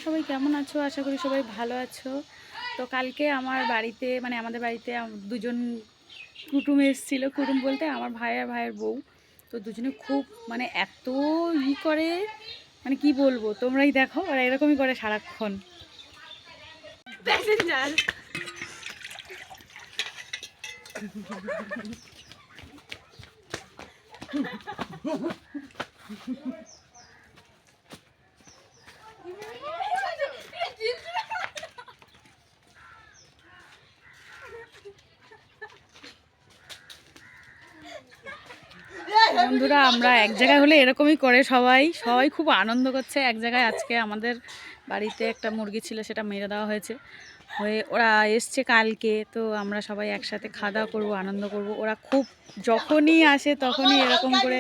সবাই কেমন আছো? আশা করি সবাই ভালো আছো। তো কালকে আমার বাড়িতে আমাদের বাড়িতে দুজন কুটুম এসেছিলো। কুটুম বলতে আমার ভাই আর ভাইয়ের বউ। তো দুজনে খুব এত করে কি বলবো, তোমরাই দেখো। ওরা এরকমই করে সারাক্ষণ। প্যাসেঞ্জার বন্ধুরা, আমরা এক জায়গায় হলে এরকমই করে সবাই খুব আনন্দ করছে এক জায়গায়। আজকে আমাদের বাড়িতে একটা মুরগি ছিল, সেটা মেরে দেওয়া হয়েছে। ওরা এসছে কালকে, তো আমরা সবাই একসাথে খাওয়া দাওয়া করবো, আনন্দ করব। ওরা খুব যখনই আসে তখনই এরকম করে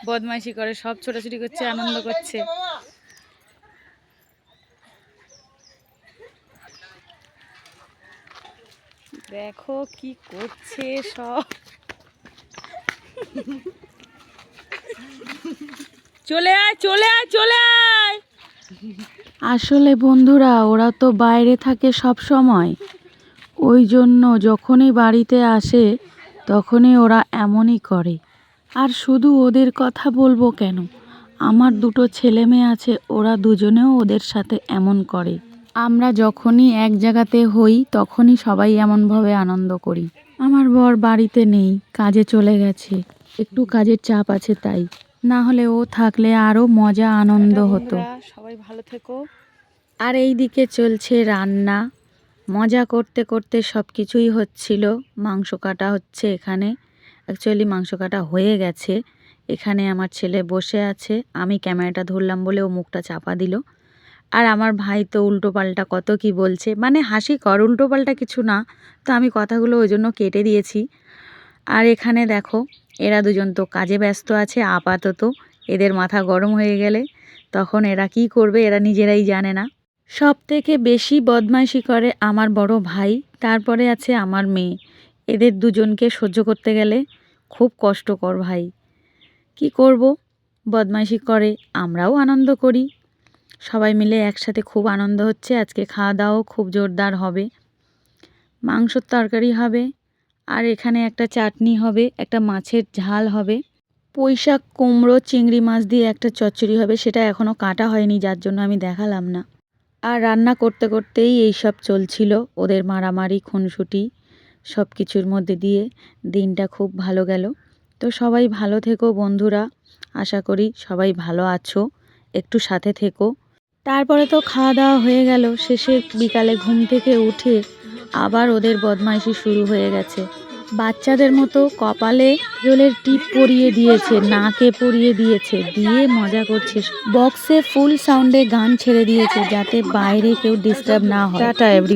বদমাইশি করে, সব ছোটাছুটি করছে, আনন্দ করছে। দেখো কি করছে সব। চলে আয় চলে আয় চলে আয়। আসলে বন্ধুরা, ওরা তো বাইরে থাকে সব সময়, ওই জন্য যখনই বাড়িতে আসে তখনই ওরা এমনই করে। আর শুধু ওদের কথা বলবো কেন, আমার দুটো ছেলে মেয়ে আছে, ওরা দুজনেও ওদের সাথে এমন করে। আমরা যখনই এক জায়গাতে হই তখনই সবাই এমনভাবে আনন্দ করি। আমার বর বাড়িতে নেই, কাজে চলে গেছে, একটু কাজের চাপ আছে তাই, না হলে ও থাকলে আরও মজা আনন্দ হতো। সবাই ভালো থেকো। আর এই দিকে চলছে রান্না, মজা করতে করতে সব কিছুই হচ্ছিল। মাংস কাটা হচ্ছে এখানে, অ্যাকচুয়ালি মাংস কাটা হয়ে গেছে। এখানে আমার ছেলে বসে আছে, আমি ক্যামেরাটা ধরলাম বলে ও মুখটা চাপা দিল। আর আমার ভাই তো উল্টোপাল্টা কত কি বলছে, হাসি কর, উল্টোপাল্টা কিছু না, তো আমি কথাগুলো ওই জন্য কেটে দিয়েছি। আর এখানে দেখো, এরা দুজন তো কাজে ব্যস্ত আছে আপাতত। এদের মাথা গরম হয়ে গেলে তখন এরা কি করবে এরা নিজেরাই জানে না। সব থেকে বেশি বদমাইশি করে আমার বড় ভাই, তারপরে আছে আমার মেয়ে। এদের দুজনকে সহ্য করতে গেলে খুব কষ্টকর ভাই। কি করব, বদমাইশি করে, আমরাও আনন্দ করি। সবাই মিলে একসাথে খুব আনন্দ হচ্ছে। আজকে খাওয়া দাওয়াও খুব জোরদার হবে, মাংসর তরকারি হবে, আর এখানে একটা চাটনি হবে, একটা মাছের ঝাল হবে, পুঁইশাক কুমড়ো চিংড়ি মাছ দিয়ে একটা চচ্চড়ি হবে, সেটা এখনও কাটা হয়নি যার জন্য আমি দেখালাম না। আর রান্না করতে করতেই এইসব চলছিল, ওদের মারামারি খুনসুটি সব কিছুর মধ্যে দিয়ে দিনটা খুব ভালো গেল। তো সবাই ভালো থেকো বন্ধুরা, আশা করি সবাই ভালো আছো, একটু সাথে থেকো। তারপরে তো খাওয়া দাওয়া হয়ে গেল, শেষে বিকালে ঘুম থেকে উঠে আবার ওদের বদমাইশি শুরু হয়ে গেছে। বাচ্চাদের মতো কপালে জলের টিপ পরিয়ে দিয়েছে, নাকে পরিয়ে দিয়েছে, দিয়ে মজা করছে। বক্সে ফুল সাউন্ডে গান ছেড়ে দিয়েছে যাতে বাইরে কেউ ডিস্টার্ব না হয়। Tata everyone.